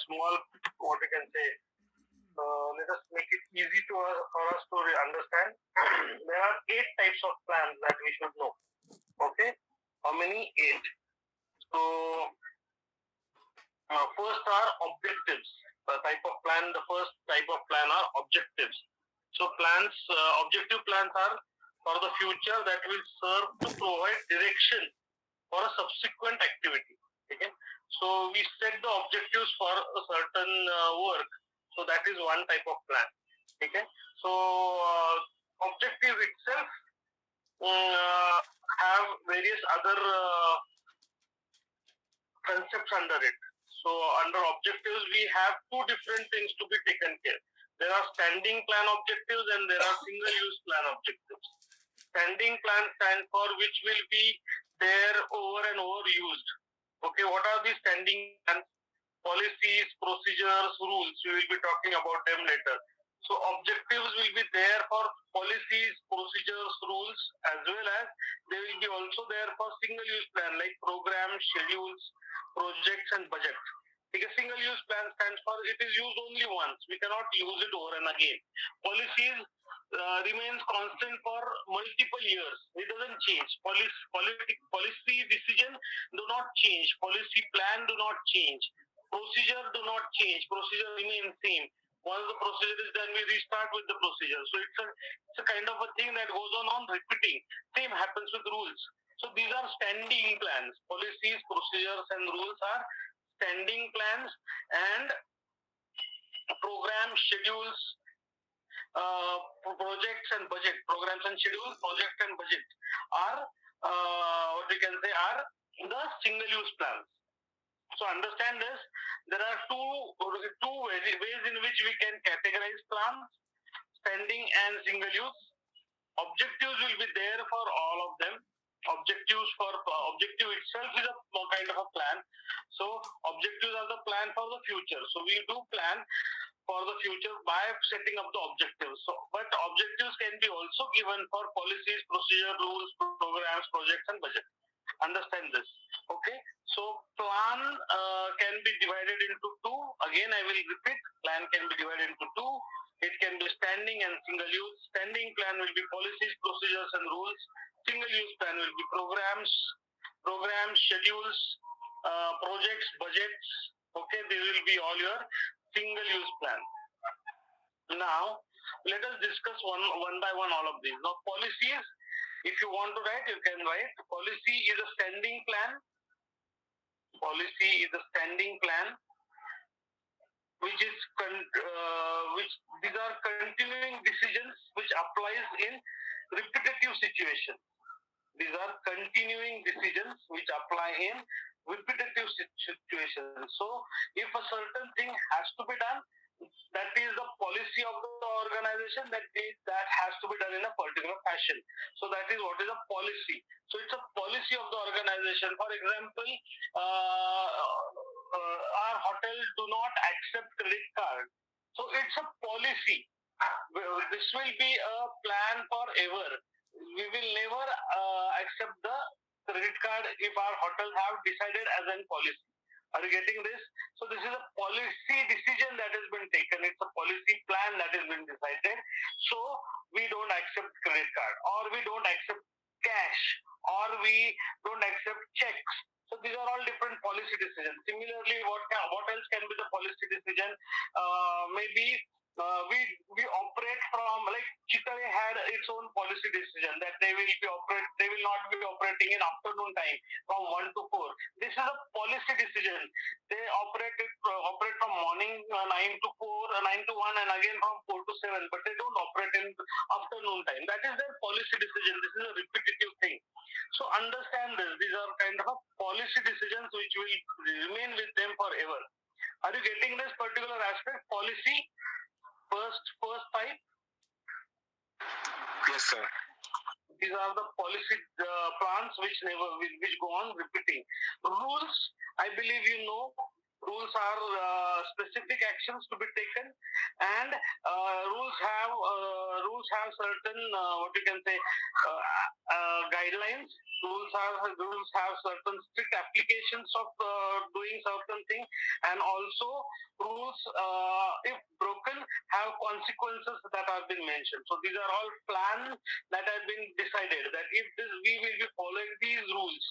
small, what you can say, let us make it easy for us to understand. There are 8 types of plans that we should know. Okay, how many? 8. So first are objectives. The type of plan. The first type of plan are objectives. So plans, objective plans are for the future that will serve to provide direction for a subsequent activity. Okay, so we set the objectives for a certain work. So that is one type of plan. Okay, so objective itself have various other concepts under it. So under objectives, we have two different things to be taken care. There are standing plan objectives and there are single-use plan objectives. Standing plan stand for which will be there over and over used. Okay, what are these standing plans? Policies, procedures, rules. We will be talking about them later. So objectives will be there for policies, procedures, rules, as well as they will be also there for single-use plan like programs, schedules, projects, and budget. Because single-use plan stands for it is used only once. We cannot use it over and again. Policies remains constant for multiple years. It doesn't change. Policy decision do not change. Policy plan do not change. Procedure do not change. Procedure remains same. Once the procedure is done, we restart with the procedure. So it's a kind of a thing that goes on repeating. Same happens with rules. So these are standing plans. Policies, procedures, and rules are standing plans, and programs, schedules, projects and budget, programs and schedules, project and budget are what we can say are the single-use plans. So understand this. There are two ways in which we can categorize plans: standing and single-use. Objectives will be there for all of them. Objectives for objective itself is a kind of a plan. So objectives are the plan for the future. So we do plan for the future by setting up the objectives. So, but objectives can be also given for policies, procedure, rules, programs, projects, and budget. Understand this. Okay. So plan can be divided into two. Again, I will repeat. Plan can be divided into two. It can be standing and single use. Standing plan will be policies, procedures, and rules. Single use plan will be programs, schedules, projects, budgets. Okay, these will be all your single use plan. Now, let us discuss one by one all of these. Now, policies, if you want to write, you can write. Policy is a standing plan. Policy is a standing plan which is which these are continuing decisions which applies in repetitive situations. These are continuing decisions which apply in repetitive situations. So, if a certain thing has to be done, that is the policy of the organization that has to be done in a particular fashion. So that is what is a policy. So it's a policy of the organization. For example, our hotel do not accept credit card. So it's a policy. This will be a plan forever. We will never accept the credit card if our hotels have decided as a policy. Are you getting this? So this is a policy decision that has been taken. It's a policy plan that has been decided. So we don't accept credit card, or we don't accept cash, or we don't accept checks. So these are all different policy decisions. Similarly, what else can be the policy decision? Maybe we operate from, like Chitare had its own policy decision that they will not be operating in afternoon time from 1 to 4. This is a policy decision. They operate from morning 9 to 4, 9 to 1, and again from 4 to 7, but they don't operate in afternoon time. That is their policy decision. This is a repetitive thing. So understand this. These are kind of a policy decisions which will remain with them forever. Are you getting this particular aspect? Policy, first type. Yes, sir. These are the policy plans which go on repeating. Rules, I believe you know. rules are specific actions to be taken, and rules have certain what you can say guidelines. Rules have certain strict applications of doing certain things, and also rules, if broken, have consequences that have been mentioned. So these are all plans that have been decided, that if this we will be following these rules,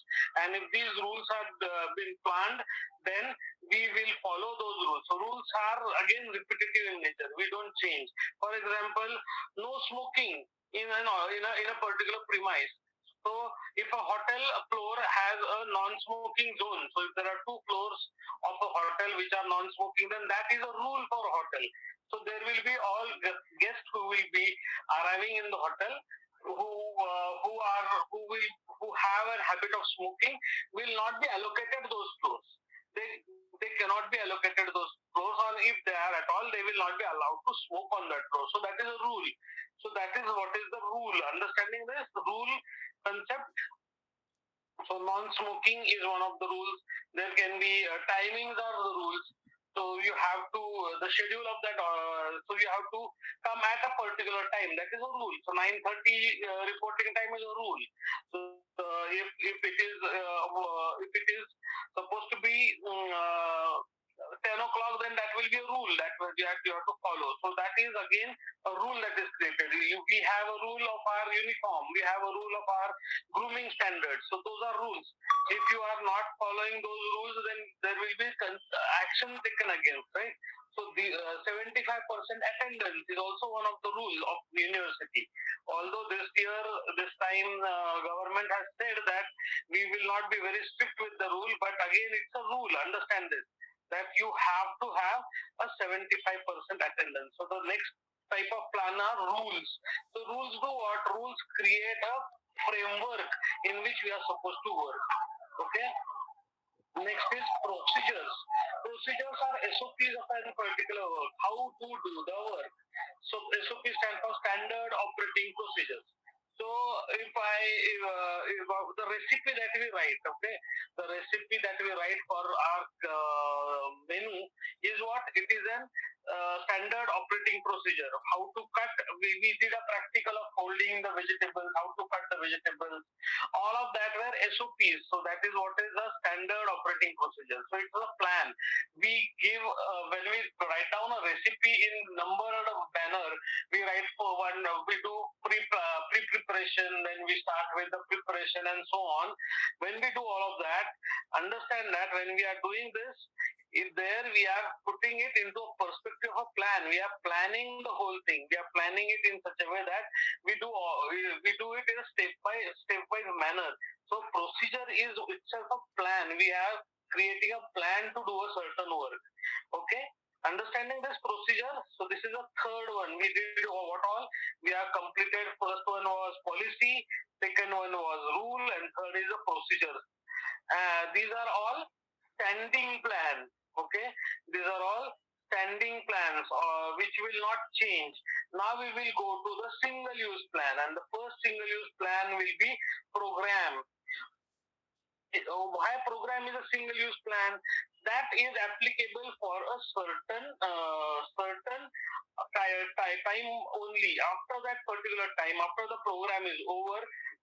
and if these rules have been planned, then we will follow those rules. So rules are again repetitive in nature. We don't change. For example, no smoking in a particular premise. So if a hotel floor has a non-smoking zone, so if there are two floors of a hotel which are non-smoking, then that is a rule for a hotel. So there will be all guests who will be arriving in the hotel, who have a habit of smoking, will not be allocated those floors. They cannot be allocated those floors, or if they are at all, they will not be allowed to smoke on that floor. So that is a rule. So that is what is the rule. Understanding this rule concept. So non-smoking is one of the rules. There can be timings are the rules. So you have to the schedule of that. So you have to come at a particular time. That is a rule. So 9:30 reporting time is a rule. So if it is supposed to be 10 o'clock, then that will be a rule that you have to follow. So that is again a rule that is created. We have a rule of our uniform. We have a rule of our grooming standards. So those are rules. If you are not following those rules, then there will be action taken against, right? So the 75% attendance is also one of the rules of the university. Although this time, government has said that we will not be very strict with the rule, but again, it's a rule. Understand this, that you have to have a 75% attendance. So the next type of plan are rules. So rules do what? Rules create a framework in which we are supposed to work. Okay. Next is procedures. Procedures are SOPs of any particular work. How to do the work. So SOP stands for Standard Operating Procedures. So if the recipe that we write, okay, the recipe that we write for our menu is what? It is an standard operating procedure. How to cut? We did a practical of holding the vegetables, how to cut the vegetables. All of that were SOPs. So that is what is the standard operating procedure. So it's a plan. We give when we write down a recipe in numbered banner, we write for one. We do pre-preparation, then we start with the preparation and so on. When we do all of that, understand that when we are doing this, if there we are putting it into a perspective of plan. We are planning the whole thing. We are planning it in such a way that we do it in a step-wise manner. So procedure is itself a plan. We are creating a plan to do a certain work. Okay. Understanding this procedure, so this is the third one. We did what all? We have completed. First one was policy, second one was rule, and third is the procedure. These are all standing plans. Okay, these are all standing plans which will not change. Now we will go to the single use plan, and the first single use plan will be program. Why program is a single use plan? That is applicable for a certain time only. After that particular time, after the program is over,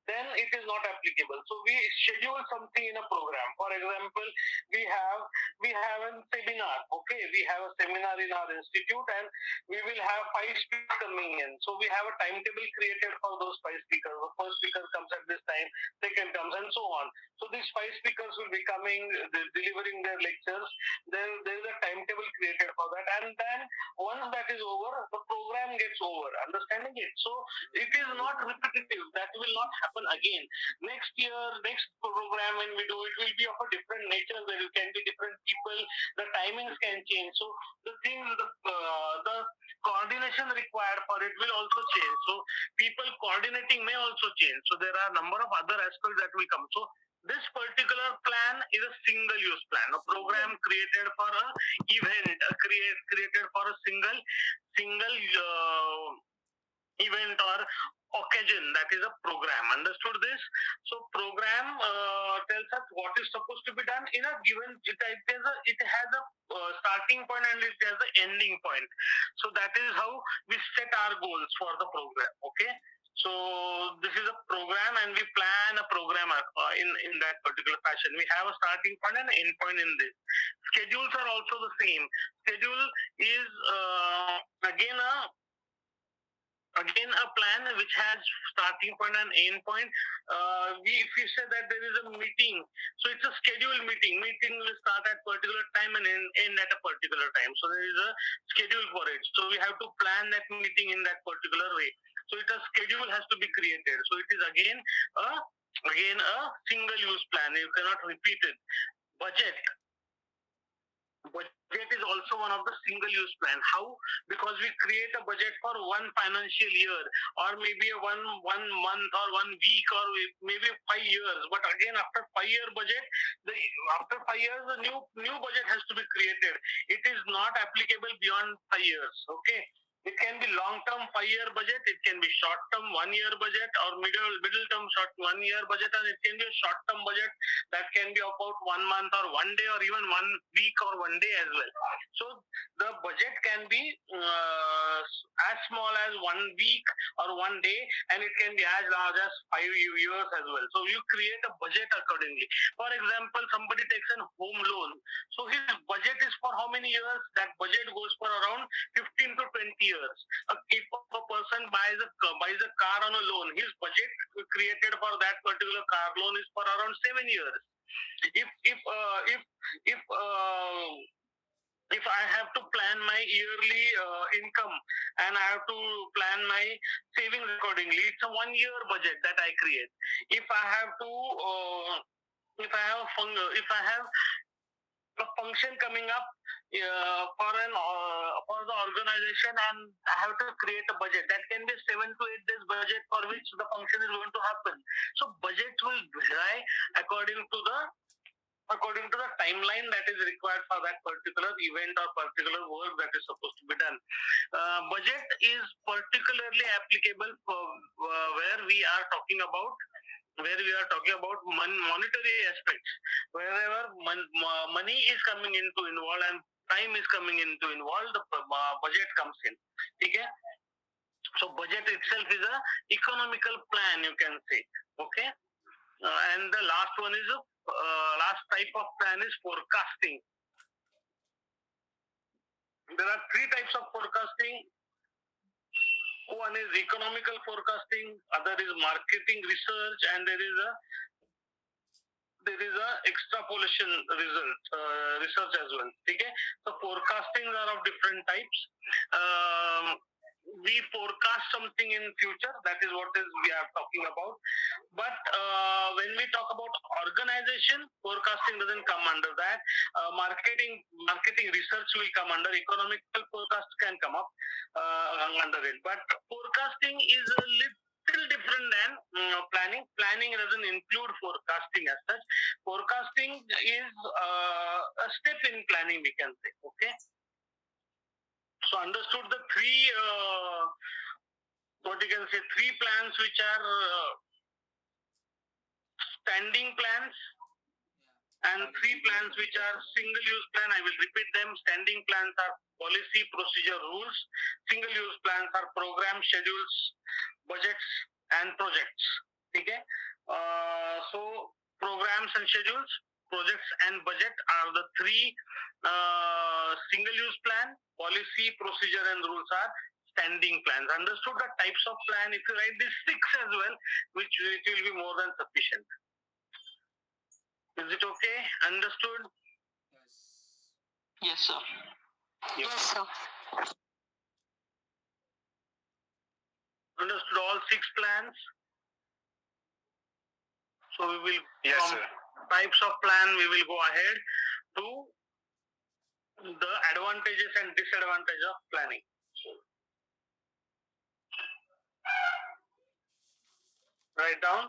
then it is not applicable. So we schedule something in a program. For example, we have a seminar. Okay, we have a seminar in our institute, and we will have 5 speakers coming in. So we have a timetable created for those 5 speakers. The first speaker comes at this time, second comes, and so on. So these 5 speakers will be coming, delivering their lectures. There is a timetable created for that, and then once that is over, the program gets over. Understanding it? So it is not repetitive. That will not happen again. Next year, next program when we do, it will be of a different nature. There can be different people. The timings can change. So the things, the coordination required for it will also change. So people coordinating may also change. So there are a number of other aspects that will come. So this particular plan is a single use plan, a program created for a event, created for a single event or occasion, that is a program. Understood this? So program tells us what is supposed to be done in a given, it has a starting point and it has an ending point. So that is how we set our goals for the program. Okay, so this is a program and we plan a program in that particular fashion. We have a starting point and end point in this. Schedules are also the same. Schedule is again a plan which has starting point and end point. If we say that there is a meeting, so it's a scheduled meeting. Meeting will start at particular time and end at a particular time. So there is a schedule for it. So we have to plan that meeting in that particular way. So it a schedule has to be created. So it is again a single use plan. You cannot repeat it. Budget. Budget is also one of the single use plan. How? Because we create a budget for one financial year, or maybe a one month or 1 week, or maybe 5 years. But again, after 5 year budget, after 5 years, the new budget has to be created. It is not applicable beyond 5 years. Okay. It can be long-term 5 year budget, it can be short-term 1 year budget, or middle term short 1 year budget, and it can be a short-term budget that can be about 1 month or 1 day or even 1 week or 1 day as well. So the budget can be as small as 1 week or 1 day, and it can be as large as 5 years as well. So you create a budget accordingly. For example, somebody takes a home loan. So his budget is for how many years? That budget goes for around 15 to 20 years. If a person buys a car on a loan, his budget created for that particular car loan is for around 7 years. If if uh, if if uh, if I have to plan my yearly income and I have to plan my savings accordingly, it's a 1 year budget that I create. If I have to if I have a function coming up for the organization, and I have to create a budget that can be 7 to 8 days budget for which the function is going to happen. So budget will vary according to the timeline that is required for that particular event or particular work that is supposed to be done. Budget is particularly applicable for where we are talking about monetary aspects. Wherever money is coming into involved and time is coming into involved, the budget comes in. Okay? So budget itself is a economical plan, you can say. Okay? And the last one is last type of plan is forecasting. There are three types of forecasting. One is economical forecasting, other is marketing research, and there is a extrapolation research as well. Okay, so forecasting are of different types. We forecast something in future, that is what is we are talking about. But when we talk about organization, forecasting doesn't come under that. Marketing research will come under. Economical forecast can come up under it. But forecasting is a little different than planning. Planning doesn't include forecasting as such. Forecasting is a step in planning, we can say. Okay. So understood the three plans which are standing plans, and three plans which are single use plan. I will repeat them. Standing plans are policy, procedure, rules. Single use plans are program, schedules, budgets, and projects. Okay. So programs and schedules, projects, and budget are the three single use plan. Policy, procedure, and rules are standing plans. Understood the types of plan? If you write these six as well, which will be more than sufficient. Is it okay? Understood? Yes, sir. Yes, sir. Understood all six plans? So we will, yes, from sir, types of plan, we will go ahead to the advantages and disadvantages of planning. Write down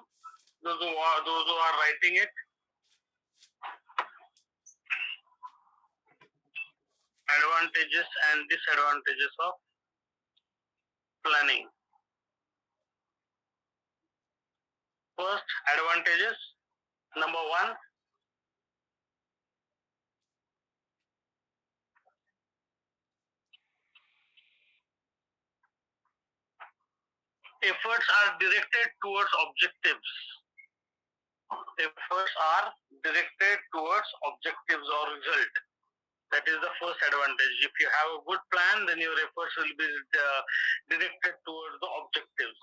those who are writing it. Advantages and disadvantages of planning. first advantages. Number one, efforts are directed towards objectives. Efforts are directed towards objectives or result. That is the first advantage. If you have a good plan, then your efforts will be directed towards the objectives.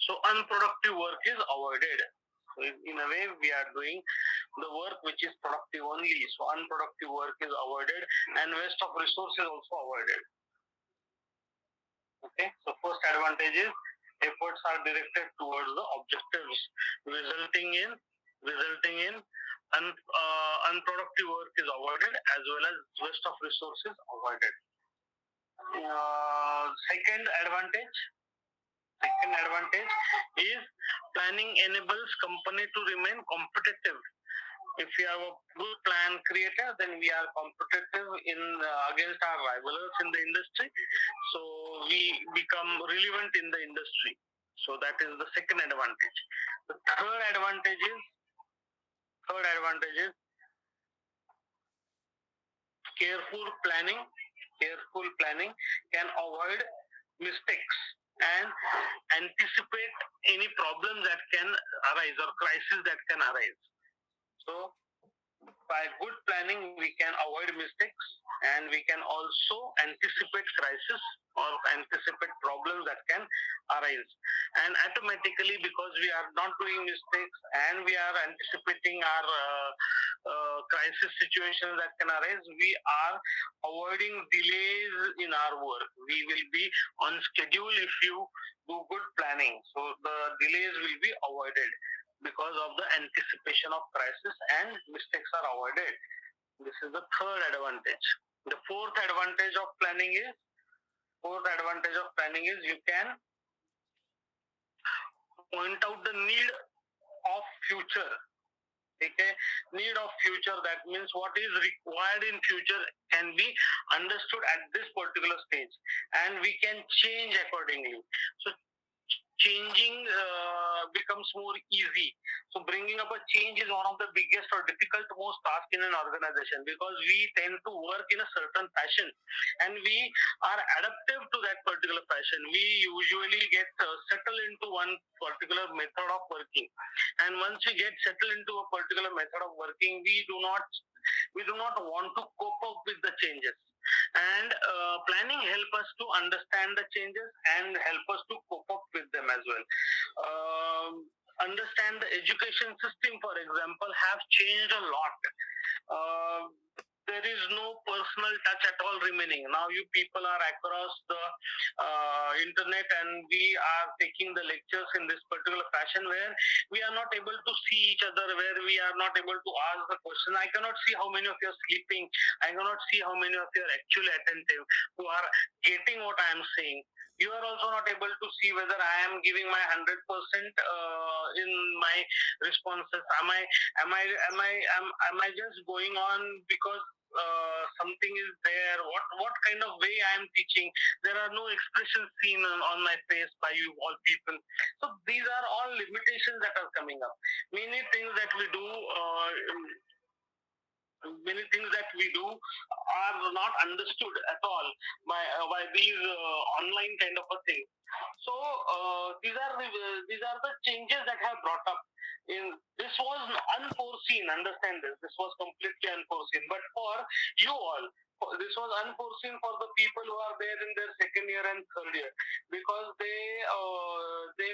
So unproductive work is avoided. So in a way, we are doing the work which is productive only. So unproductive work is avoided and waste of resources also avoided. Okay. So first advantage is efforts are directed towards the objectives, resulting in unproductive work is avoided as well as waste of resources avoided. Second advantage is planning enables company to remain competitive. If we have a good plan created, then we are competitive in against our rivals in the industry. So we become relevant in the industry. So that is the second advantage. The third advantage is careful planning. Careful planning can avoid mistakes and anticipate any problem that can arise or crisis that can arise. So by good planning, we can avoid mistakes and we can also anticipate crisis or anticipate problems that can arise. And automatically, because we are not doing mistakes and we are anticipating our crisis situations that can arise, we are avoiding delays in our work. We will be on schedule if you do good planning. So the delays will be avoided because of the anticipation of crisis and mistakes are avoided. This is the third advantage. The fourth advantage of planning is you can point out the need of future. Okay, need of future, that means what is required in future can be understood at this particular stage and we can change accordingly. So changing becomes more easy. So bringing up a change is one of the biggest or difficult most task in an organization, because we tend to work in a certain fashion and we are adaptive to that particular fashion. We usually get settled into one particular method of working, and once we get settled into a particular method of working, we do not want to cope up with the changes. And planning help us to understand the changes and help us to cope up with them as well. Understand the education system, for example, have changed a lot. uh, there is no personal touch at all remaining. Now you people are across the internet and we are taking the lectures in this particular fashion where we are not able to see each other, where we are not able to ask the question. I cannot see how many of you are sleeping. I cannot see how many of you are actually attentive, who are getting what I am saying. You are also not able to see whether I am giving my 100% in my responses. Am I just going on because something is there? What kind of way I am teaching? There are no expressions seen on my face by you all people. So these are all limitations that are coming up. Many things that we do. Many things that we do are not understood at all by these online kind of a thing. So these are the changes that have brought up. In this was unforeseen. Understand this. This was completely unforeseen. But for you all, this was unforeseen for the people who are there in their second year and third year, because they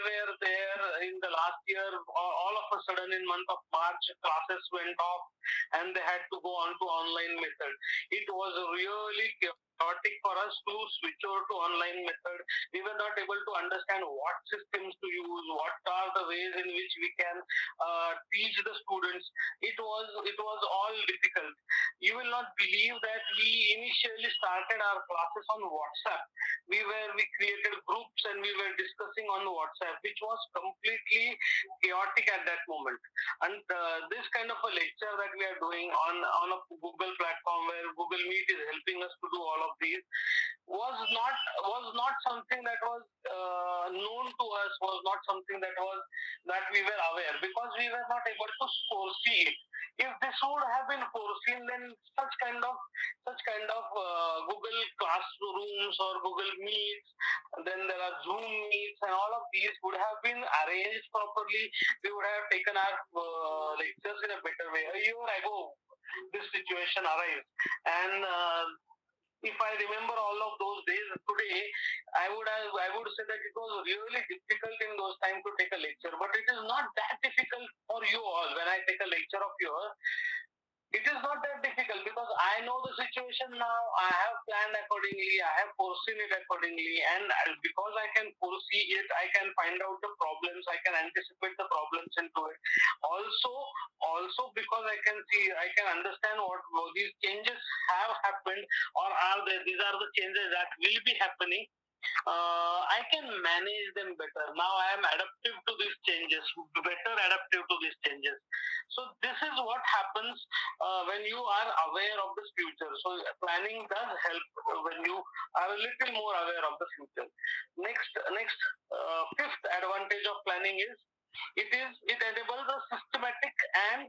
were there in the last year. All of a sudden, in month of March, classes went off and they had to go on to online method. It was really chaotic for us to switch over to online method. We were not able to understand what systems to use, what are the ways in which we can teach the students. It was all difficult. You will not believe that we initially started our classes on WhatsApp. We created groups and we were discussing on WhatsApp, which was completely chaotic at that moment. And this kind of a lecture that we are doing on a Google platform where Google Meet is helping us to do all of these was not something that was known to us, was not something that we were aware, because we were not able to foresee it. If this would have been foreseen, then such kind of Google classrooms or Google Meets, then there are Zoom meets, and all of these would have been arranged properly. We would have taken our lectures in a better way. A year ago, this situation arose, and if I remember all of those days today, I would say that it was really difficult in those times to take a lecture. But it is not that difficult for you all. When I take a lecture of yours, it is not that difficult, because I know the situation now. I have planned accordingly. I have foreseen it accordingly, and because I can foresee it, I can find out the problems. I can anticipate the problems into it. Also, also because I can understand what these changes have happened, or are there. These are the changes that will be happening. I can manage them better. Now I am adaptive to these changes, better adaptive to these changes. So this is what happens when you are aware of the future. So planning does help when you are a little more aware of the future. Next, fifth advantage of planning is it enables a systematic and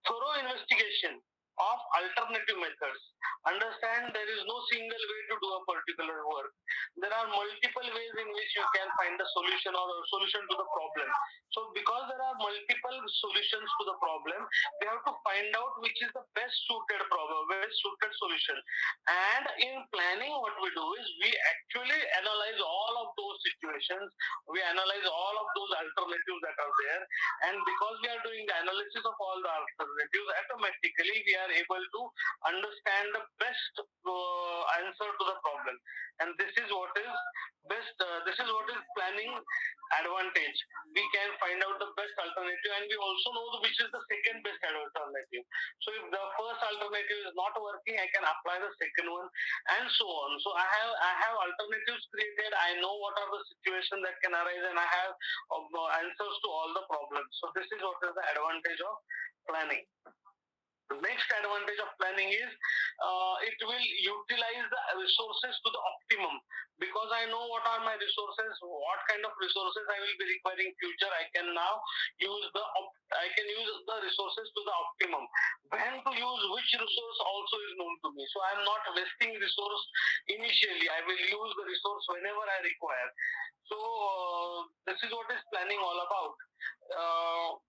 thorough investigation of alternative methods. Understand, there is no single way to do a particular work. There are multiple ways in which you can find a solution or a solution to the problem. So because there are multiple solutions to the problem, we have to find out which is the best suited problem, best suited solution. And in planning, what we do is we actually analyze all of those situations. We analyze all of those alternatives that are there, and because we are doing the analysis of all the alternatives, automatically we are able to understand the best answer to the problem. And this is what is best. This is what is planning advantage. We can find out the best alternative, and we also know which is the second best alternative. So if the first alternative is not working, I can apply the second one, and so on. So I have alternatives created. I know what are the situations that can arise, and I have answers to all the problems. So this is what is the advantage of planning. The next advantage of planning is it will utilize the resources to the optimum, because I know what are my resources, what kind of resources I will be requiring future. I can now use the resources to the optimum. When to use which resource also is known to me. So I am not wasting resource initially. I will use the resource whenever I require. So this is what is planning all about. Uh,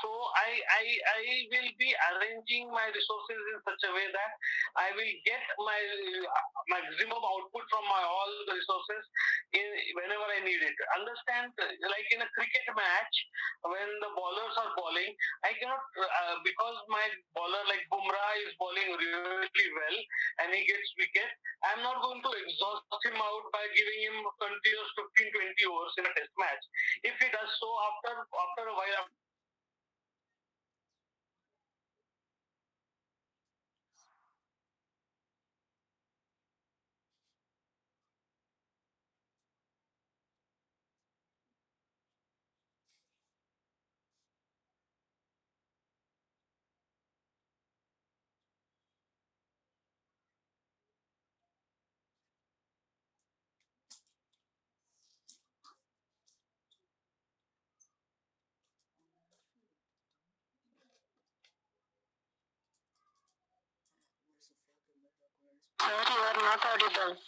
so I will be arranging my resources in such a way that I will get my maximum output from my all the resources whenever I need it. Understand? Like in a cricket match, when the bowlers are bowling, I cannot because my bowler like Bumrah is bowling really well and he gets wicket. I'm not going to exhaust him out by giving him continuous 15-20 overs in a test match. If he does so after a while. Sir, you are not audible.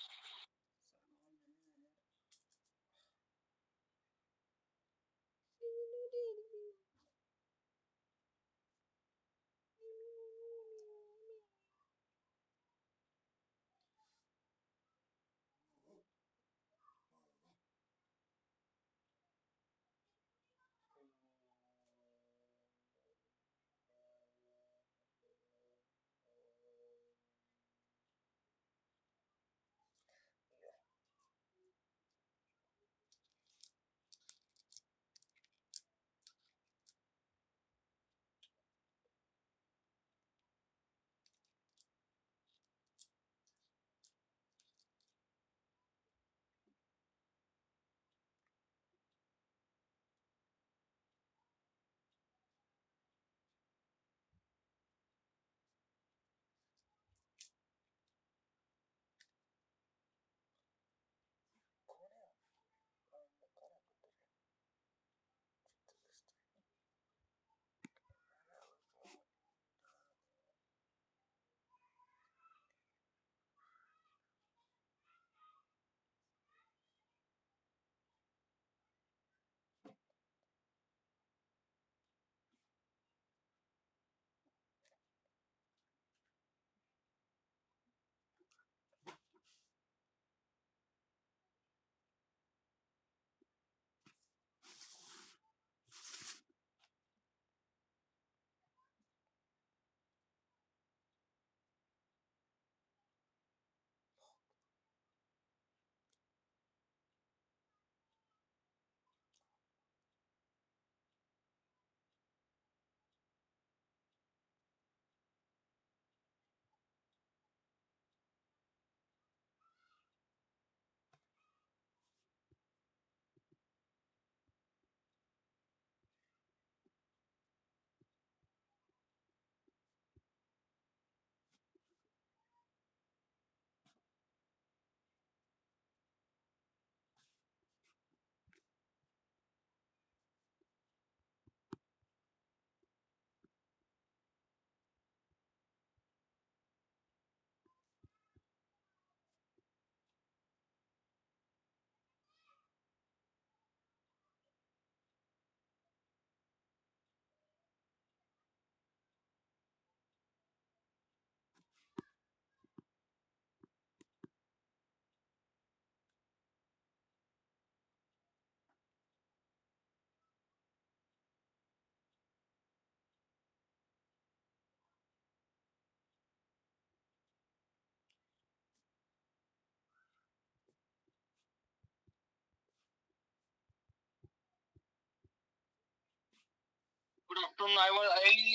Good afternoon. I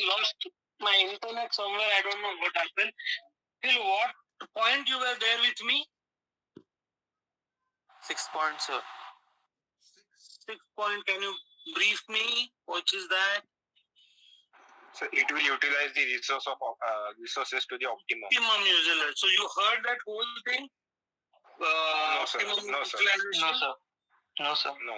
lost my internet somewhere. I don't know what happened. Till what point you were there with me? 6 point, sir. 6 point. Can you brief me? Which is that? So it will utilize the resources to the optimum. Optimum usage. So you heard that whole thing? No, sir. Optimum No, sir. utilization? No, sir. No, sir. No.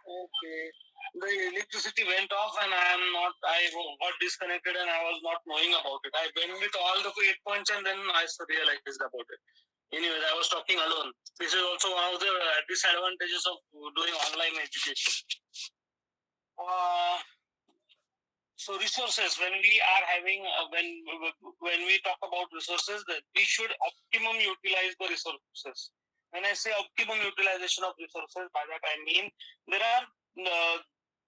Okay. The electricity went off and I got disconnected and I was not knowing about it. I went with all the 8 points and then I realized about it. Anyways, I was talking alone. This is also one of the disadvantages of doing online education. So resources, when we are having, when we talk about resources, that we should optimum utilize the resources. When I say optimum utilization of resources, by that I mean there are,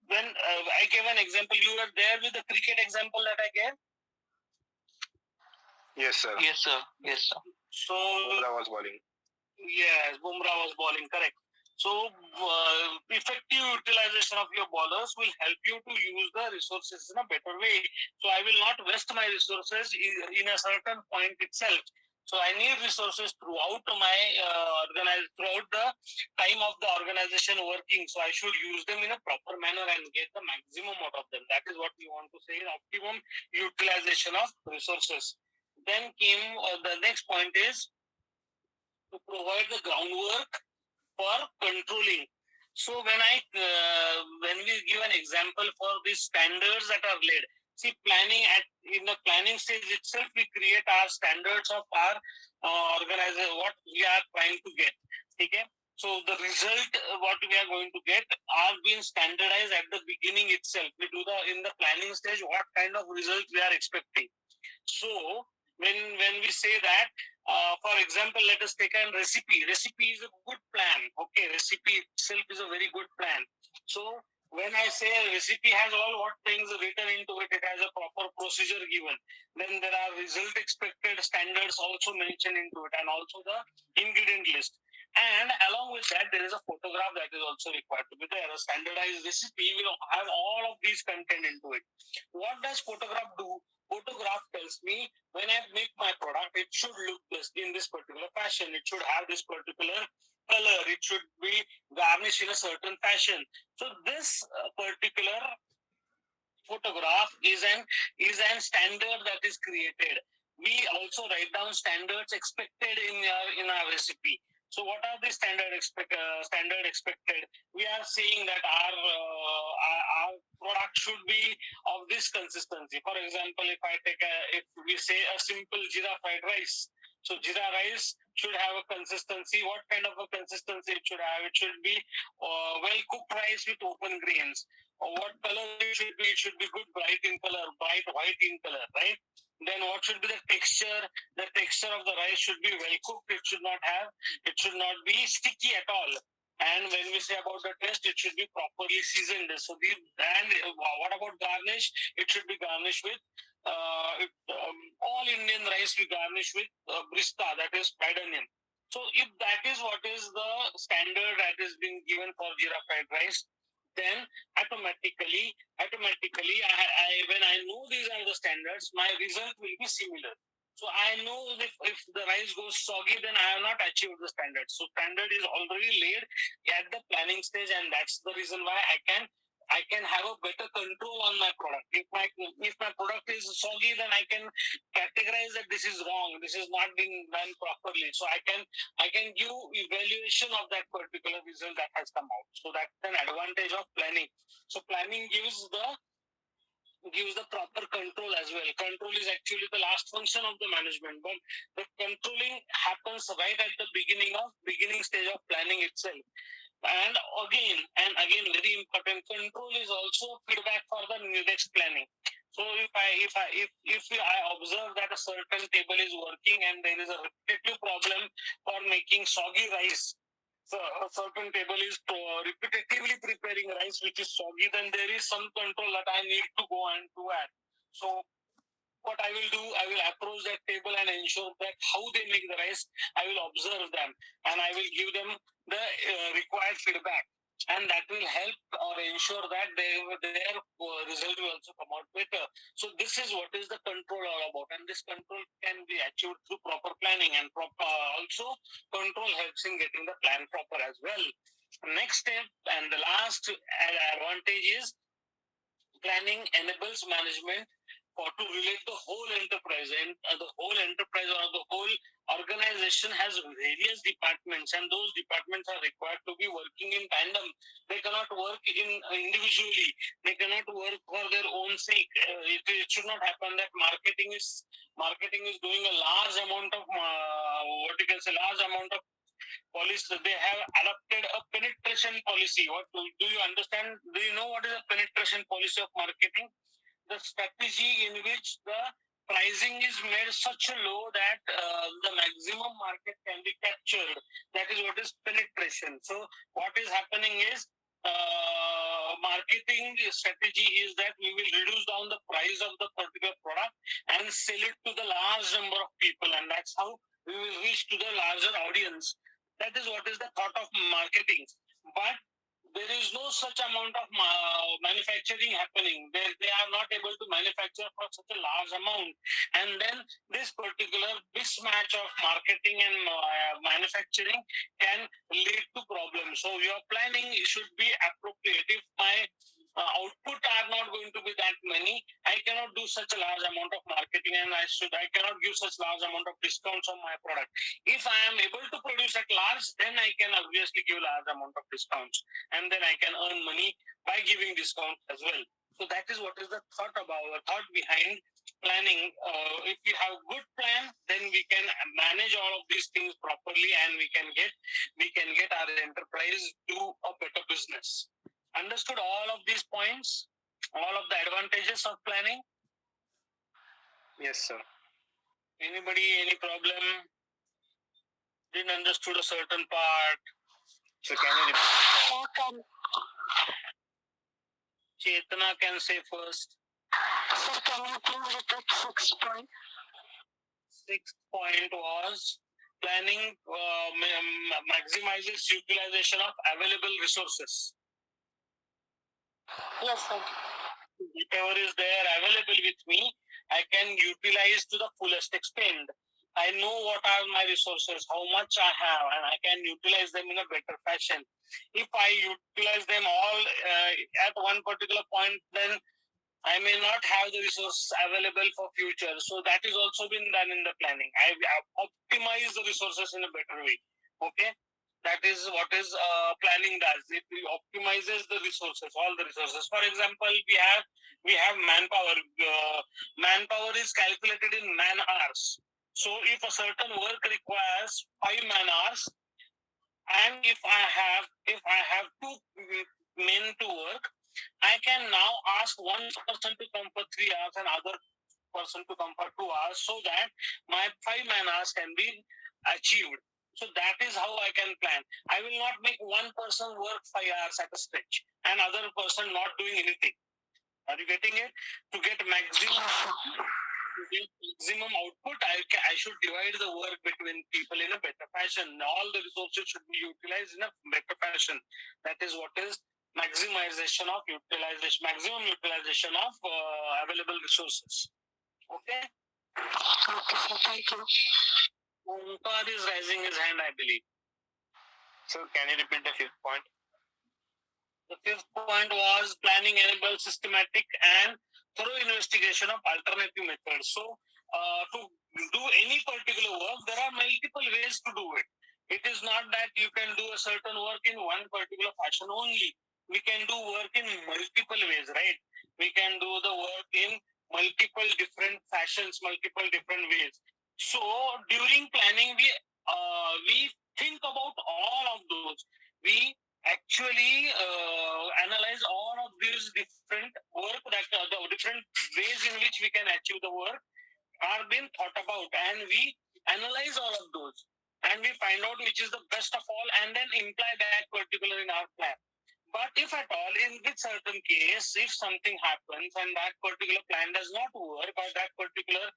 when I gave an example, you were there with the cricket example that I gave? Yes, sir. Yes, sir. Yes, sir. So Bumrah was bowling. Yes, Bumrah was bowling, correct. So, effective utilization of your bowlers will help you to use the resources in a better way. So, I will not waste my resources in a certain point itself. So, I need resources throughout my throughout the time of the organization working. So, I should use them in a proper manner and get the maximum out of them. That is what we want to say: optimum utilization of resources. Then came the next point is to provide the groundwork for controlling. So when we give an example for these standards that are laid, see, in the planning stage itself, we create our standards of our organization, what we are trying to get. Okay. So the result, what we are going to get, are being standardized at the beginning itself. We do in the planning stage what kind of result we are expecting. So when we say that, for example, let us take a recipe. Recipe is a good plan. Okay, recipe itself is a very good plan. So when I say a recipe has all what things written into it, it has a proper procedure given. Then there are result expected standards also mentioned into it, and also the ingredient list. And along with that, there is a photograph that is also required to be there. A standardized recipe will have all of these content into it. What does photograph do? Photograph tells me when I make my product, it should look in this particular fashion. It should have this particular color. It should be garnished in a certain fashion. So this particular photograph is an standard that is created. We also write down standards expected in our recipe. So what are the standard expected? We are saying that our product should be of this consistency. For example, if we say a simple jeera fried rice, so jeera rice should have a consistency. What kind of a consistency it should have? It should be well cooked rice with open grains. What color it should be? It should be good bright in color, bright white in color, right? Then what should be the texture? The texture of the rice should be well cooked. It should not be sticky at all. And when we say about the taste, it should be properly seasoned. So what about garnish? It should be garnished with all Indian rice we garnish with brista, that is fried onion. So if that is what is the standard that is being given for jeera fried rice, then automatically, when I know these are the standards, my result will be similar. So I know if the rice goes soggy, then I have not achieved the standard. So standard is already laid at the planning stage, and that's the reason why I can have a better control on my product. If my product is soggy, then I can categorize that this is wrong. This is not being done properly. So I can give evaluation of that particular result that has come out. So that's an advantage of planning. So planning gives the proper control as well. Control is actually the last function of the management, but the controlling happens right at the beginning stage of planning itself. And again, very important, control is also feedback for the next planning. So if I observe that a certain table is working and there is a repetitive problem for making soggy rice, so a certain table is repetitively preparing rice which is soggy, then there is some control that I need to go and do at. So what I will do, I will approach that table and ensure that how they make the rice, I will observe them and I will give them the required feedback. and that will help or ensure that their result will also come out better. So this is what is the control all about, and this control can be achieved through proper planning, and proper also control helps in getting the plan proper as well. Next step and the last advantage is planning enables management for to relate the whole enterprise, and the whole enterprise or the whole organization has various departments, and those departments are required to be working in tandem. They cannot work in individually. They cannot work for their own sake. It should not happen that marketing is doing a large amount of what you can say large amount of policy. They have adopted a penetration policy. What do you understand? Do you know what is a penetration policy of marketing? The strategy in which the pricing is made such low that the maximum market can be captured. That is what is penetration. So what is happening is marketing strategy is that we will reduce down the price of the particular product and sell it to the large number of people, and that's how we will reach to the larger audience. That is what is the thought of marketing. But there is no such amount of manufacturing happening. They are not able to manufacture for such a large amount. And then this particular mismatch of marketing and manufacturing can lead to problems. So your planning should be appropriate. If my output are not going to be that many, I cannot do such a large amount of marketing, and I cannot give such large amount of discounts on my product. If I am able to produce at large, then I can obviously give large amount of discounts, and then I can earn money by giving discounts as well. So that is what is the thought behind planning. If we have good plan, then we can manage all of these things properly, and we can get our enterprise to a better business. Understood all of these points, all of the advantages of planning? Yes, sir. Anybody, any problem? Didn't understood a certain part? So can you repeat? Chetana can say first. Sir, can you please repeat sixth point? Sixth point was planning maximizes utilization of available resources. Yes, sir. Whatever is there available with me, I can utilize to the fullest extent. I know what are my resources, how much I have, and I can utilize them in a better fashion. If I utilize them all at one particular point, then I may not have the resources available for future. So that is also been done in the planning. I optimize the resources in a better way. Okay. That is what is planning does. It optimizes the resources, all the resources. For example, we have manpower. Manpower is calculated in man hours. So if a certain work requires 5 man hours, and if I have 2 men to work, I can now ask one person to come for 3 hours and other person to come for 2 hours, so that my 5 man hours can be achieved. So that is how I can plan. I will not make one person work 5 hours at a stretch and other person not doing anything. Are you getting it? To get maximum output, I should divide the work between people in a better fashion. All the resources should be utilized in a better fashion. That is what is maximum utilization of available resources. Okay? Okay, sir. Thank you. Omkar is raising his hand, I believe. So can you repeat the fifth point? The fifth point was planning enables systematic and thorough investigation of alternative methods. So, to do any particular work, there are multiple ways to do it. It is not that you can do a certain work in one particular fashion only. We can do work in multiple ways, right? We can do the work in multiple different fashions, multiple different ways. So, during planning, we think about all of those. We actually analyze all of these different work that the different ways in which we can achieve the work are being thought about, and we analyze all of those, and we find out which is the best of all, and then imply that particular in our plan. But if at all, in this certain case, if something happens and that particular plan does not work, or that particular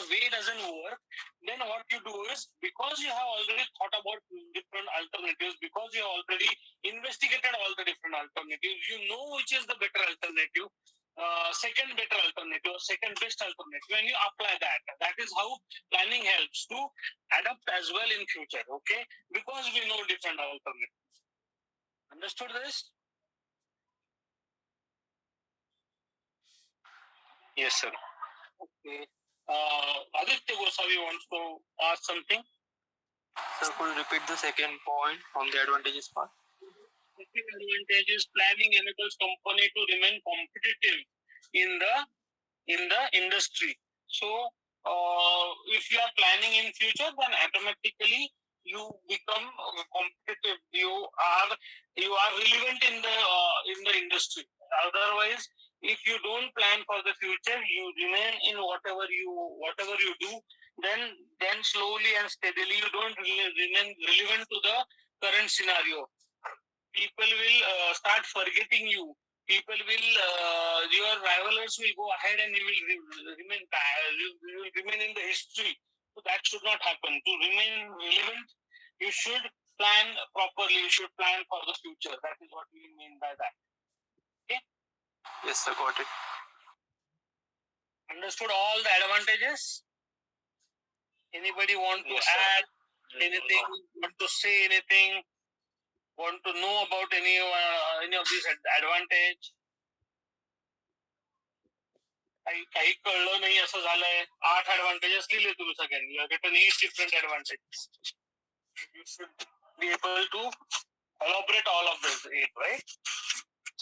way doesn't work, then what you do is, because you have already thought about different alternatives, because you have already investigated all the different alternatives, you know which is the better alternative, second better alternative, second best alternative, and you apply that. That is how planning helps to adapt as well in future. Okay, because we know different alternatives. Understood this? Yes, sir. Okay. Aditya Gosavi wants to ask something. Sir, could you repeat the second point from the advantages part? Second advantage is planning enables company to remain competitive in the industry. So, if you are planning in future, then automatically you become competitive. You are relevant in the industry. Otherwise, if you don't plan for the future, you remain in whatever you do. Then slowly and steadily, you don't remain relevant to the current scenario. People will start forgetting you. People will your rivalers will go ahead and you will remain in the history. So that should not happen. To remain relevant, you should plan properly. You should plan for the future. That is what we mean by that. Okay. Yes, sir, got it. Understood all the advantages? Anybody want to Yes, sir. add anything? Want to say anything? Want to know about any of these advantage? काही कळलं नाही असं झालंय. 8 advantages लिहिले तुम्ही सगळ्यांनी. Written 8 different advantages. You should be able to elaborate all of those 8, right?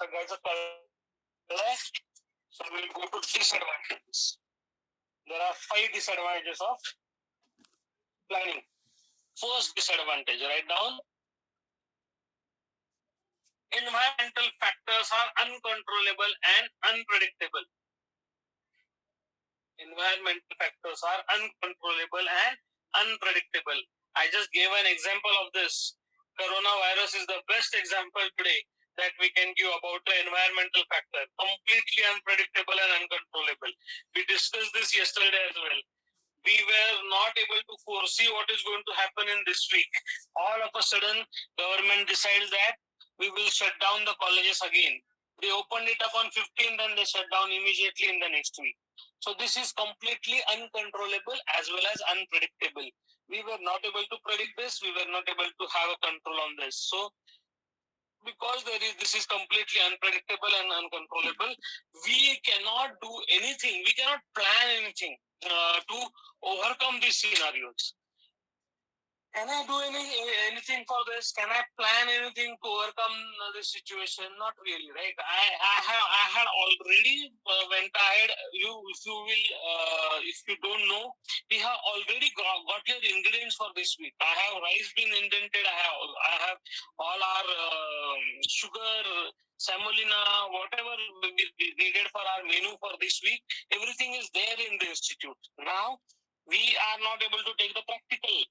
सगळ्याचं कळलंय. So we'll go to disadvantages. There are 5 disadvantages of planning. First disadvantage, write down. Environmental factors are uncontrollable and unpredictable. Environmental factors are uncontrollable and unpredictable. I just gave an example of this. Coronavirus is the best example today that we can give about the environmental factor. Completely unpredictable and uncontrollable. We discussed this yesterday as well. We were not able to foresee what is going to happen in this week. All of a sudden, government decides that we will shut down the colleges again. They opened it up on 15th and they shut down immediately in the next week. So this is completely uncontrollable as well as unpredictable. We were not able to predict this. We were not able to have a control on this. So because this is completely unpredictable and uncontrollable, we cannot do anything. We cannot plan anything to overcome these scenarios. Can I do anything for this? Can I plan anything to overcome this situation? Not really, right? I had already went ahead. If you don't know, we have already got your ingredients for this week. I have rice been indented. I have all our sugar, semolina, whatever we needed for our menu for this week. Everything is there in the institute. Now we are not able to take the practical.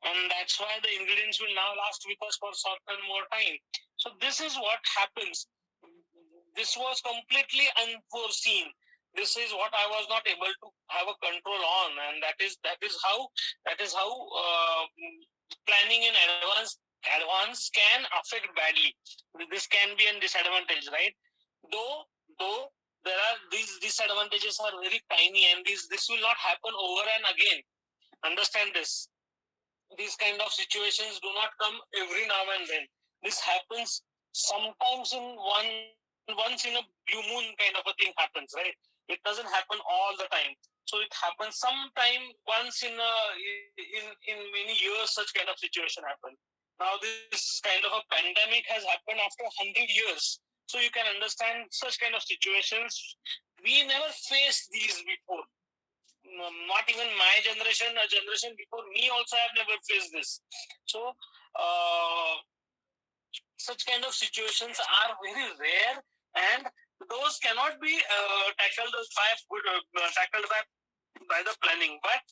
And that's why the ingredients will now last with us for certain more time. So this is what happens. This was completely unforeseen. This is what I was not able to have a control on, and that is how planning in advance can affect badly. This can be a disadvantage, right? Though there are these disadvantages are very tiny, and this will not happen over and again. Understand this. These kind of situations do not come every now and then. This happens sometimes once in a blue moon kind of a thing happens, right? It doesn't happen all the time. So it happens sometime once in many years. Such kind of situation happens. Now this kind of a pandemic has happened after 100 years. So you can understand such kind of situations. We never faced these before. Not even my generation, a generation before me also have never faced this. So such kind of situations are very rare, and those cannot be tackled by the planning. But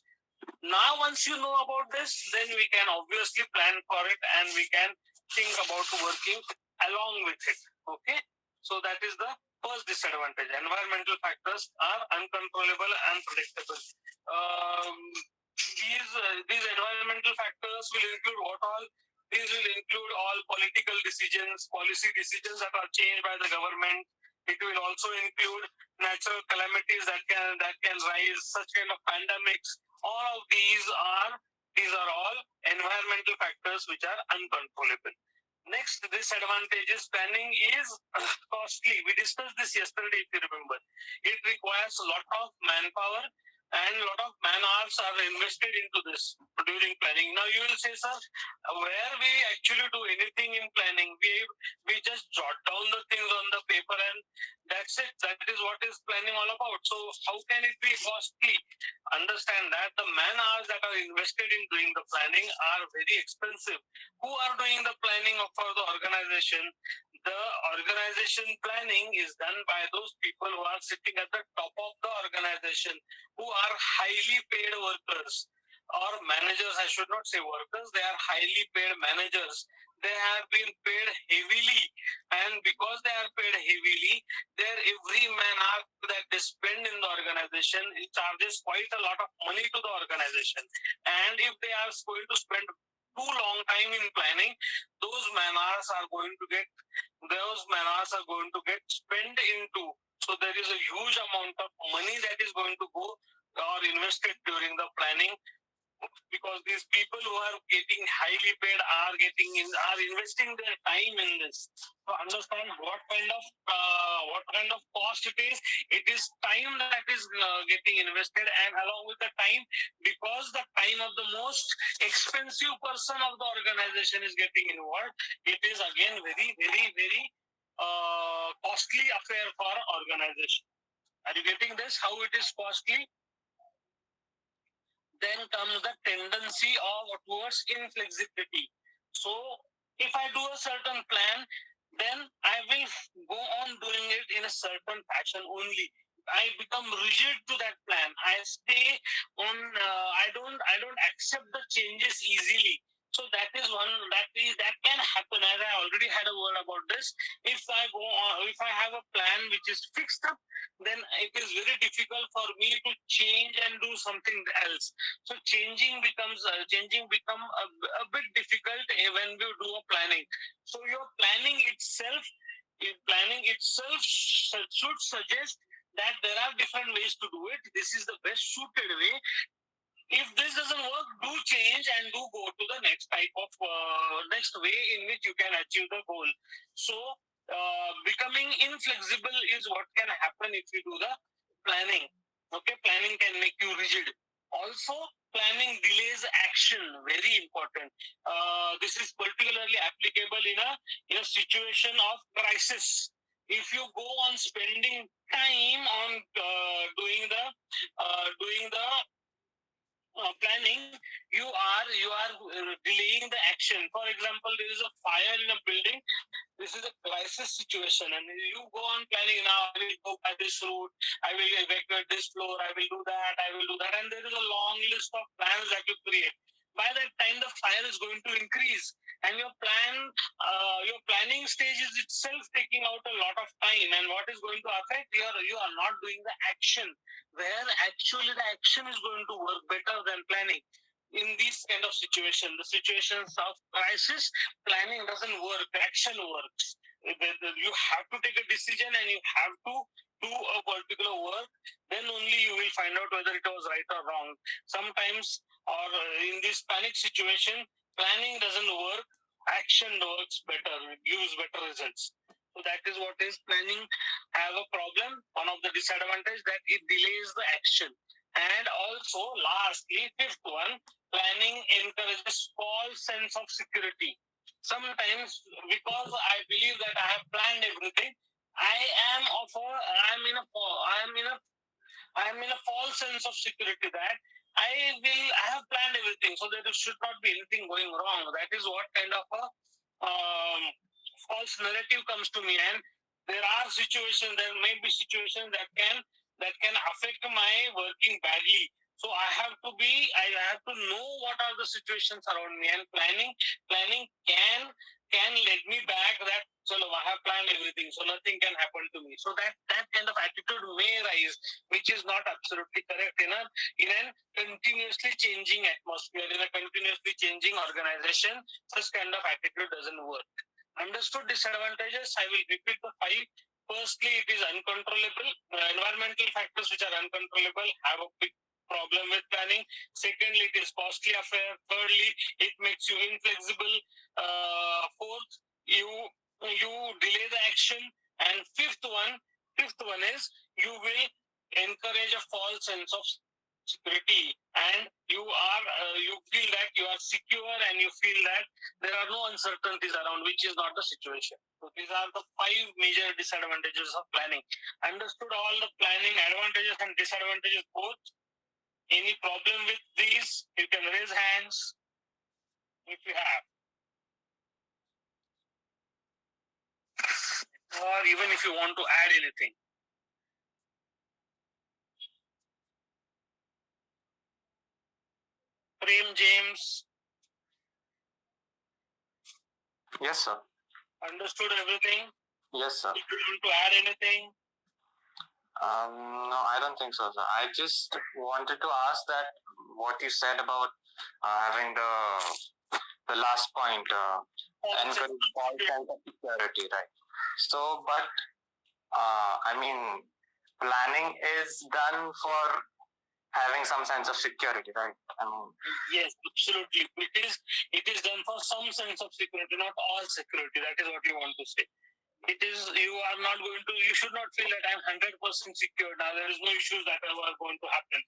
now once you know about this, then we can obviously plan for it, and we can think about working along with it. Okay, so that is the first disadvantage. Environmental factors are uncontrollable and unpredictable. These environmental factors will include what all? These will include all political decisions, policy decisions that are changed by the government. It will also include natural calamities that can rise, such kind of pandemics. All of these are all environmental factors which are uncontrollable. Next disadvantage is planning is costly. We discussed this yesterday, if you remember. It requires a lot of manpower and a lot of man hours are invested into this during planning. Now you will say, sir, where we actually do anything in planning, we just jot down the things on the paper and that's it. That is what is planning all about. So how can it be costly? Understand that the man hours that are invested in doing the planning are very expensive. Who are doing the planning for the organization? The organization planning is done by those people who are sitting at the top of the organization, who are highly paid workers or managers. I should not say workers, they are highly paid managers. They have been paid heavily, and because they are paid heavily, their every man hour that they spend in the organization, it charges quite a lot of money to the organization. And if they are going to spend too long time in planning, those man hours are going to get spent into. So there is a huge amount of money that is going to go or invested during the planning, because these people who are getting highly paid are investing their time in this. So understand what kind of cost it is. It is time that is getting invested, and along with the time, because the time of the most expensive person of the organization is getting involved, it is again very, very, very costly affair for organization. Are you getting this? How it is costly? Then comes the tendency towards inflexibility. So if I do a certain plan, then I will go on doing it in a certain fashion only. I become rigid to that plan. I stay on. I don't accept the changes easily. So that is one that can happen. As I already had a word about this. If I have a plan which is fixed up, then it is very difficult for me to change and do something else. So changing become a bit difficult when we do a planning. So your planning itself should suggest that there are different ways to do it. This is the best suited way. If this doesn't work, do change and do go to the next type of next way in which you can achieve the goal. So becoming inflexible is what can happen if you do the planning. Okay, planning can make you rigid. Also, planning delays action. Very important. This is particularly applicable in a situation of crisis. If you go on spending time on doing the planning, you are delaying the action. For example, there is a fire in a building. This is a crisis situation, and you go on planning. Now I will go by this route, I will evacuate this floor, I will do that, and there is a long list of plans that you create. By that time, the fire is going to increase, and your planning stage is itself taking out a lot of time. And what is going to affect? You are not doing the action, where actually the action is going to work better than planning. In this kind of situation, the situations of crisis, planning doesn't work, action works. You have to take a decision and you have to do a particular work, then only you will find out whether it was right or wrong. Sometimes, or in this panic situation, planning doesn't work, action works better, gives better results. So that is what is planning have a problem. One of the disadvantages that it delays the action. And also, lastly, fifth one, planning encourages false sense of security. Sometimes, because I believe that I have planned everything, I am in a false sense of security that I have planned everything, so there should not be anything going wrong. That is what kind of a false narrative comes to me. And there may be situations that can affect my working badly. So I have to know what are the situations around me, and planning can lead me back that, so I have planned everything, so nothing can happen to me. So that kind of attitude may rise, which is not absolutely correct in a continuously changing atmosphere, in a continuously changing organization. Such kind of attitude doesn't work. Understood disadvantages? I will repeat the 5. Firstly, it is uncontrollable. Environmental factors which are uncontrollable have a big problem with planning. Secondly, it is costly affair. Thirdly, it makes you inflexible. Fourth, you delay the action. And fifth one is you will encourage a false sense of security, and you feel that you are secure, and you feel that there are no uncertainties around, which is not the situation. So these are the 5 major disadvantages of planning. Understood all the planning advantages and disadvantages both? Any problem with these? You can raise hands if you have. Or even if you want to add anything. Prem James. Yes, sir. Understood everything? Yes, sir. If you want to add anything? No, I don't think so, sir. I just wanted to ask that what you said about having the last point, encourage all kinds of security, right? So, but I mean, planning is done for having some sense of security, right? I mean, yes, absolutely. It is done for some sense of security, not all security. That is what you want to say. It is, you should not feel that I'm 100% secure. Now there is no issues that are going to happen.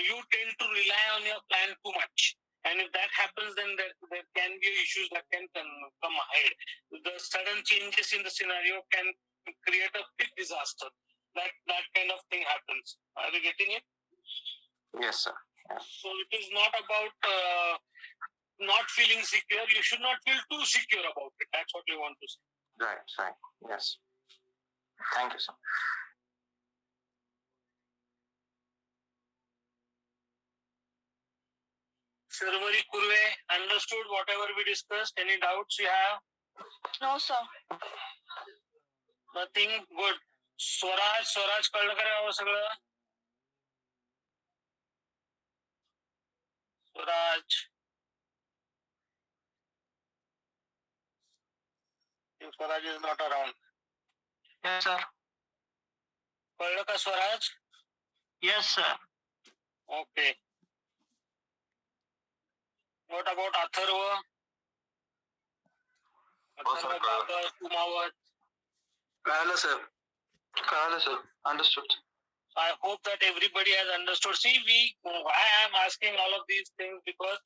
You tend to rely on your plan too much. And if that happens, then there can be issues that can come ahead. The sudden changes in the scenario can create a big disaster. That kind of thing happens. Are you getting it? yes, sir. Yeah. So it is not about not feeling secure. You should not feel too secure about it. That's what we want to say. Right. Yes. Thank you, sir. Sharvari Kurve, understood whatever we discussed? Any doubts you have? No, sir. Nothing? Good. Swaraj कळलं का रे बाबा सगळं? Swaraj. Swaraj is not around. Yes, sir. कळलं का Swaraj? Yes, sir. Okay. What about Atharva? Atharva Babar, Kumawat. कळालं, sir. कळालं, sir. Understood. I hope that everybody has understood. See, why I am asking all of these things, because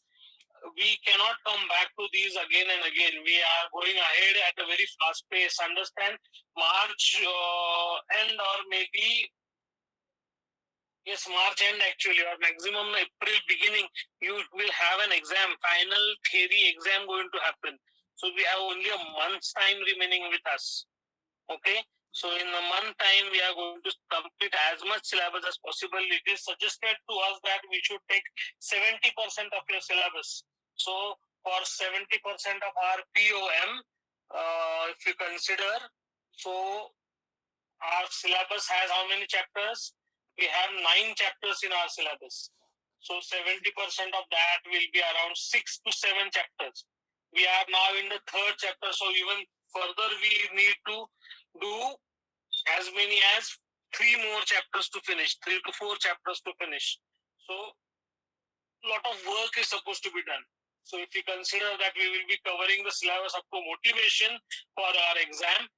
we cannot come back to these again and again. We are going ahead at a very fast pace. Understand? March end, or maybe March end actually, or maximum April beginning, you will have an exam, final theory exam going to happen. So we have only a month's time remaining with us. Okay? So in a month time, we are going to complete as much syllabus as possible. It is suggested to us that we should take 70% of your syllabus. So for 70% of our POM, if you consider, so our syllabus has how many chapters? We have 9 chapters in our syllabus. So 70% of that will be around 6 to 7 chapters. We are now in the 3rd chapter, so even further we need to do as many as 3 more chapters to finish, 3 to 4 chapters to finish. So a lot of work is supposed to be done. So if you consider that we will be covering the syllabus up to motivation for our exam,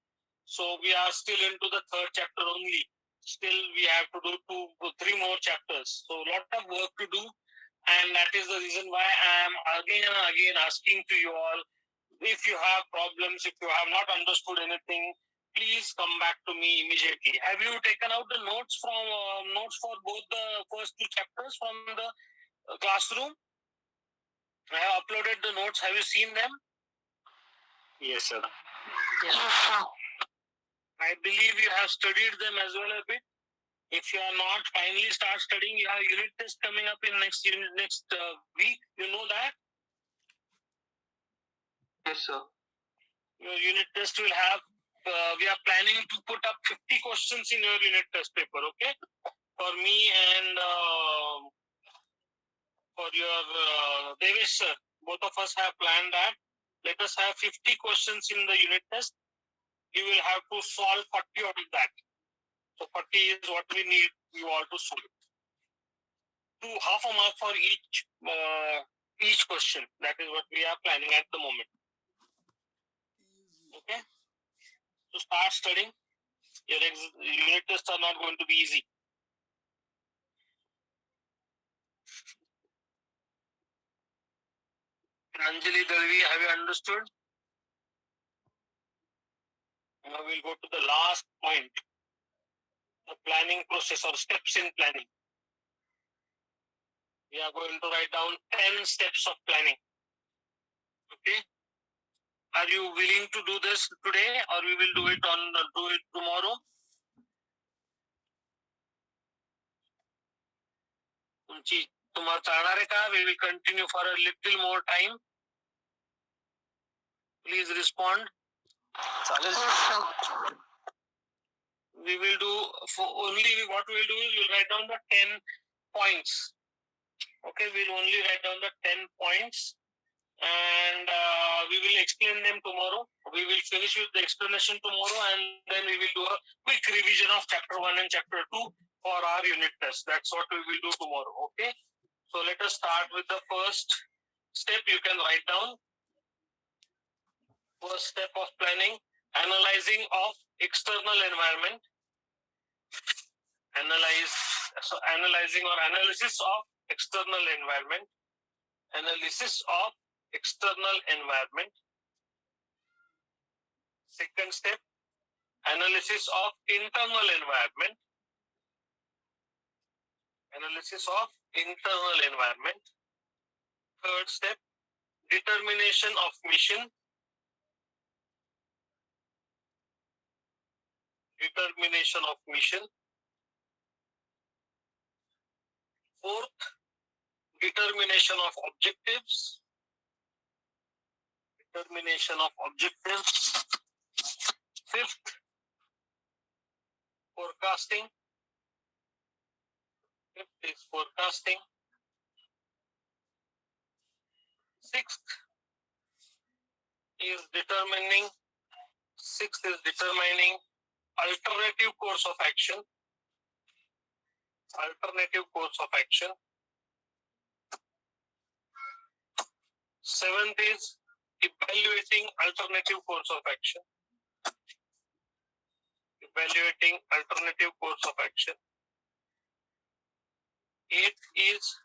so we are still into the 3rd chapter only. Still we have to do 3 more chapters. So a lot of work to do, and that is the reason why I am again and again asking to you all, if you have problems, if you have not understood anything, please come back to me immediately. Have you taken out the notes for both the first 2 chapters from the classroom? I have uploaded the notes. Have you seen them? Yes, sir. Yes, sir. I believe you have studied them as well a bit. If you are not, finally start studying. You have unit test coming up in next week. You know that? Yes, sir. Your unit test will have, we are planning to put up 50 questions in your unit test paper, okay? For me and for your Devesh sir, both of us have planned that. Let us have 50 questions in the unit test. You will have to solve 40 out of that. So 40 is what we need you all to solve. To half a mark for each question. That is what we are planning at the moment. Okay? So start studying. Your unit tests are not going to be easy. Anjali Dalvi, have you understood? Now we'll go to the last point. The planning process or steps in planning. We are going to write down 10 steps of planning. Okay? Are you willing to do this today or we will do it tomorrow? तुम्हाला चालणार आहे का? We will continue for a little more time. Please respond. चालेल. Yes, sir. We will do what we will do is we'll write down the 10 points. Okay, we'll only write down the 10 points and we will explain them tomorrow. We will finish with the explanation tomorrow and then we will do a quick revision of chapter 1 and chapter 2 for our unit test. That's what we will do tomorrow. Okay, so let us start with the first step. You can write down first step of planning, analyzing of external environment. Analyzing or analysis of external environment. Analysis of external environment. Second step, analysis of internal environment. Analysis of internal environment. Third step, determination of mission. Determination of mission. Fourth, determination of objectives. Determination of objectives. Fifth, forecasting. Fifth is forecasting. Sixth is determining alternative course of action. Alternative course of action. Seventh is evaluating alternative course of action. Evaluating alternative course of action. Eighth is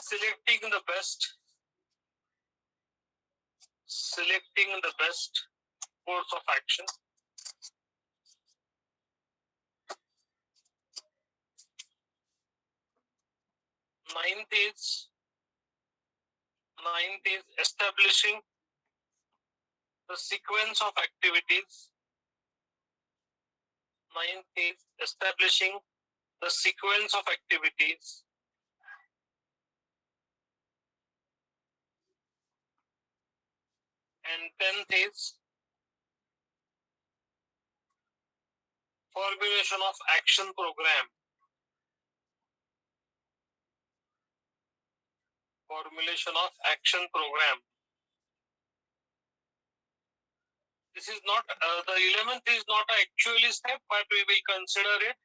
selecting the best course of action. Ninth is establishing the sequence of activities. Ninth is establishing the sequence of activities. And 10th is formulation of action program. Formulation of action program. This is not, the 11th is not actually step, but we will consider it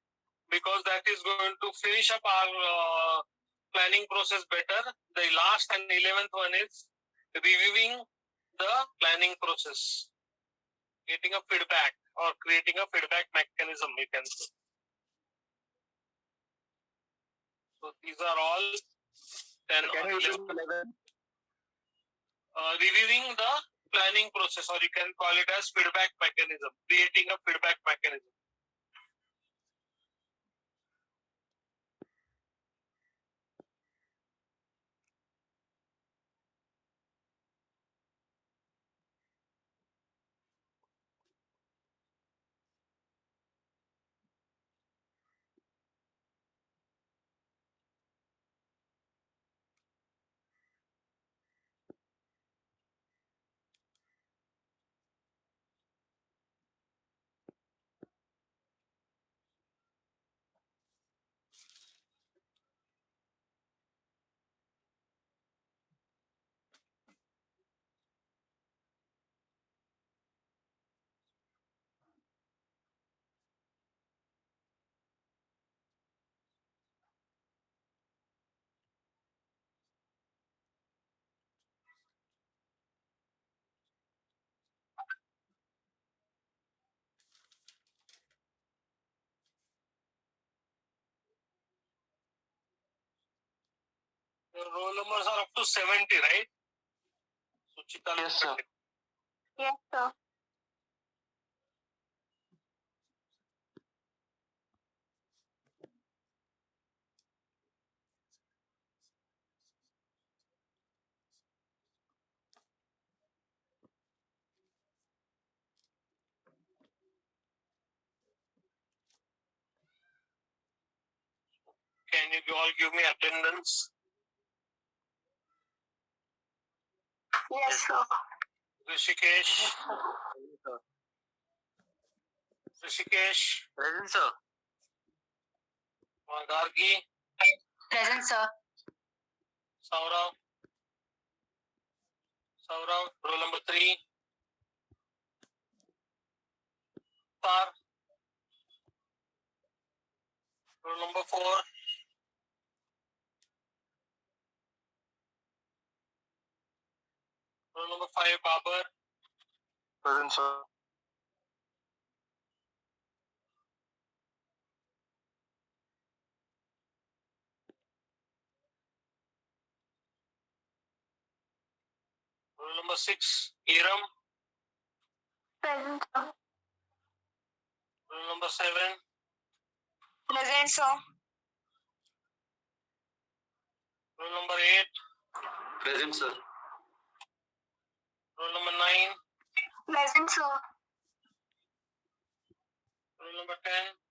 because that is going to finish up our planning process better. The last and 11th one is reviewing the planning process. Getting a feedback or creating a feedback mechanism, we can say. So these are all 10 or 11. Reviewing the planning process, or you can call it as feedback mechanism, creating a feedback mechanism. Your roll numbers are up to 70, right? Suchita. Yes, sir. Yes, sir. Can you all give me attendance? Yes, sir. Rishikesh. Rishikesh. Present, sir. Gargi. Present, sir. Saurav. Saurav. Roll number 3. Tar. Roll number 4. Roll number 5. Babar. Present, sir. Roll number 6. Iram. Present, sir. Roll number 7. Present, sir. Roll number 8. Present, sir. Roll number 9. Present, sir. Roll number 10.